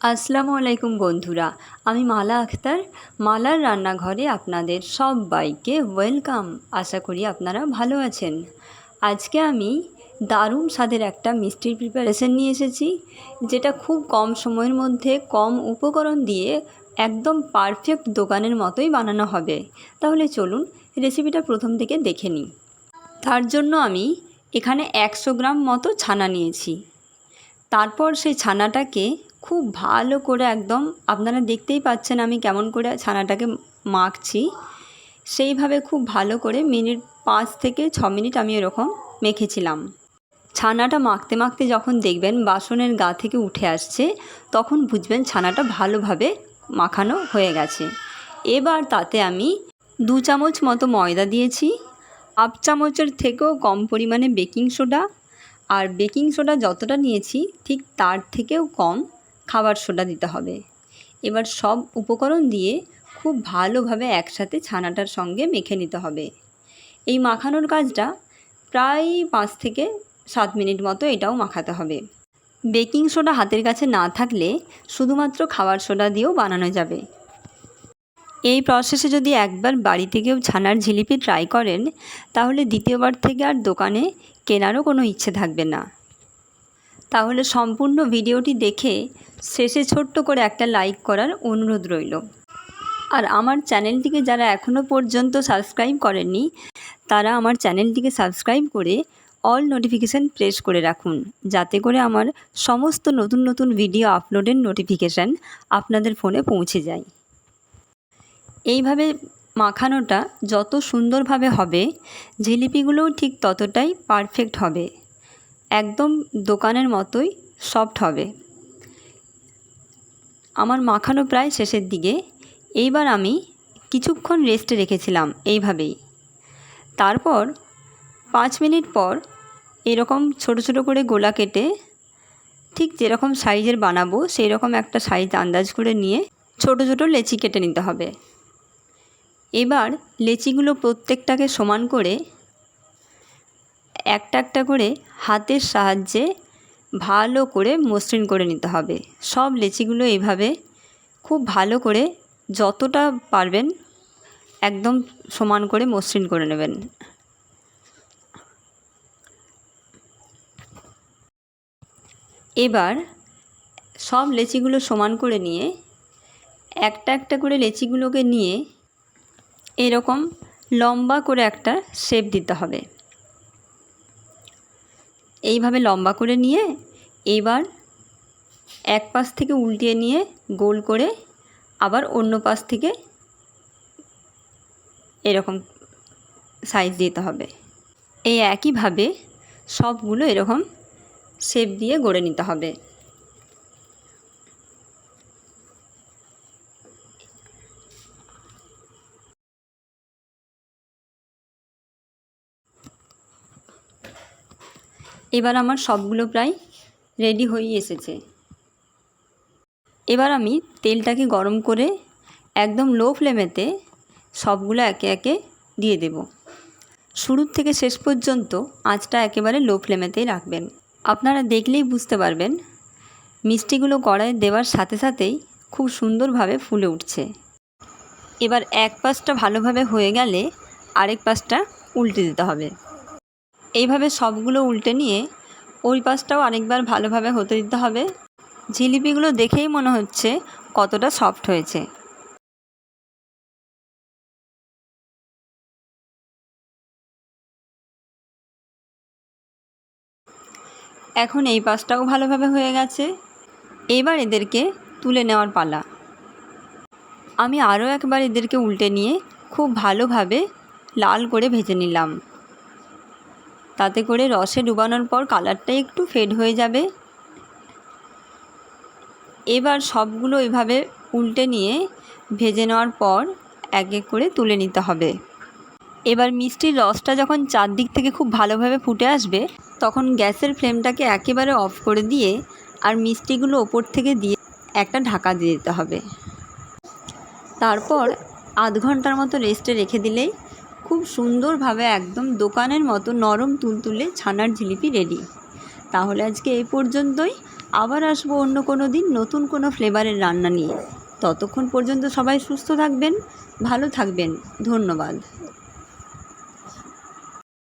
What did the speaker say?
আসসালামু আলাইকুম বন্ধুরা, আমি মালা আখতার। মালার রান্নাঘরে আপনাদের সবাইকে ওয়েলকাম। আশা করি আপনারা ভালো আছেন। আজকে আমি দারুণ স্বাদের একটা মিষ্টির প্রিপারেশন নিয়ে এসেছি, যেটা খুব কম সময়ের মধ্যে কম উপকরণ দিয়ে একদম পারফেক্ট দোকানের মতোই বানানো হবে। তাহলে চলুন রেসিপিটা প্রথম থেকে দেখে নিই। তার জন্য আমি এখানে 100 গ্রাম মতো ছানা নিয়েছি। তারপর সেই ছানাটাকে খুব ভালো করে একদম, আপনারা দেখতেই পাচ্ছেন আমি কেমন করে ছানাটাকে মাখছি, সেইভাবে খুব ভালো করে 5 থেকে 6 মিনিট আমি এরকম মেখেছিলাম। ছানাটা মাখতে মাখতে যখন দেখবেন বাসনের গা থেকে উঠে আসছে, তখন বুঝবেন ছানাটা ভালোভাবে মাখানো হয়ে গেছে। এবার তাতে আমি 2 চামচ মতো ময়দা দিয়েছি, 1/2 চামচের থেকেও কম পরিমাণে বেকিং সোডা, আর বেকিং সোডা যতটা নিয়েছি ঠিক তার থেকেও কম খাবার সোডা দিতে হবে। এবার সব উপকরণ দিয়ে খুব ভালোভাবে একসাথে ছানাটার সঙ্গে মেখে নিতে হবে। এই মাখানোর কাজটা প্রায় 5 থেকে 7 মিনিট মতো এটাও মাখাতে হবে। বেকিং সোডা হাতের কাছে না থাকলে শুধুমাত্র খাবার সোডা দিয়েও বানানো যাবে। এই প্রসেসে যদি একবার বাড়িতে কেউ ছানার জিলিপি ট্রাই করেন, তাহলে দ্বিতীয়বার থেকে আর দোকানে কেনারও কোনো ইচ্ছে থাকবে না। তাহলে সম্পূর্ণ ভিডিওটি দেখে শেষে ছোট্ট করে একটা লাইক করার অনুরোধ রইল। আর আমার চ্যানেলটিকে যারা এখনও পর্যন্ত সাবস্ক্রাইব করেননি, তারা আমার চ্যানেলটিকে সাবস্ক্রাইব করে অল নোটিফিকেশান প্রেস করে রাখুন, যাতে করে আমার সমস্ত নতুন নতুন ভিডিও আপলোডের নোটিফিকেশান আপনাদের ফোনে পৌঁছে যায়। এইভাবে মাখানোটা যত সুন্দরভাবে হবে, জিলিপিগুলোও ঠিক ততটাই পারফেক্ট হবে, একদম দোকানের মতোই সফট হবে। আমার মাখানো প্রায় শেষের দিকে। এইবার আমি কিছুক্ষণ রেস্টে রেখেছিলাম এইভাবেই। তারপর 5 মিনিট পর এরকম ছোট ছোট করে গোলা কেটে, ঠিক যেরকম সাইজের বানাবো সেই রকম একটা সাইজ আন্দাজ করে নিয়ে ছোট ছোট লেচি কেটে নিতে হবে। এবার লেচিগুলো প্রত্যেকটাকে সমান করে একটা একটা করে হাতের সাহায্যে ভালো করে মসৃণ করে নিতে হবে। সব লেচিগুলো এইভাবে খুব ভালো করে যতটা পারবেন একদম সমান করে মসৃণ করে নেবেন। এবার সব লেচিগুলো সমান করে নিয়ে একটা একটা করে লেচিগুলোকে নিয়ে এরকম লম্বা করে একটা শেপ দিতে হবে। এইভাবে লম্বা করে নিয়ে এইবার এক পাশ থেকে উল্টিয়ে নিয়ে গোল করে আবার অন্য পাশ থেকে এরকম সাইজ দিতে হবে। এই একইভাবে সবগুলো এরকম শেপ দিয়ে গড়ে নিতে হবে। এবার আমার সবগুলো প্রায় রেডি হয়ে এসেছে। এবার আমি তেলটাকে গরম করে একদম লো ফ্লেমেতে সবগুলো একে একে দিয়ে দেব। শুরু থেকে শেষ পর্যন্ত আঁচটা একেবারে লো ফ্লেমেতেই রাখবেন। আপনারা দেখলেই বুঝতে পারবেন মিষ্টিগুলো কড়াইয়ে দেওয়ার সাথে সাথেই খুব সুন্দরভাবে ফুলে উঠছে। এবার এক পাশটা ভালোভাবে হয়ে গেলে আরেক পাশটা উল্টে দিতে হবে। এইভাবে সবগুলো উল্টে নিয়ে ওই পাশটাও আরেকবার ভালোভাবে হতে দিতে হবে। জিলিপিগুলো দেখেই মনে হচ্ছে কতটা সফট হয়েছে। এখন এই পাশটাও ভালোভাবে হয়ে গেছে। এবার এদেরকে তুলে নেওয়ার পালা। আমি আরও একবার এদেরকে উল্টে নিয়ে খুব ভালোভাবে লাল করে ভেজে নিলাম। তাতে করে রসে ডুবানোর পর কালারটা একটু ফেড হয়ে যাবে। এবার সবগুলো এভাবে উল্টে নিয়ে ভেজে নেওয়ার পর এক এক করে তুলে নিতে হবে। এবার মিষ্টির রসটা যখন চারদিক থেকে খুব ভালোভাবে ফুটে আসবে, তখন গ্যাসের ফ্লেমটাকে একেবারে অফ করে দিয়ে আর মিষ্টিগুলো ওপর থেকে দিয়ে একটা ঢাকা দিয়ে দিতে হবে। তারপর আধ ঘন্টার মতো রেস্টে রেখে দিলেই খুব সুন্দরভাবে একদম দোকানের মতো নরম তুলতুলে ছানার জিলিপি রেডি। তাহলে আজকে এই পর্যন্তই। আবার আসবো অন্য কোনো দিন নতুন কোনো ফ্লেভারের রান্না নিয়ে। ততক্ষণ পর্যন্ত সবাই সুস্থ থাকবেন, ভালো থাকবেন। ধন্যবাদ।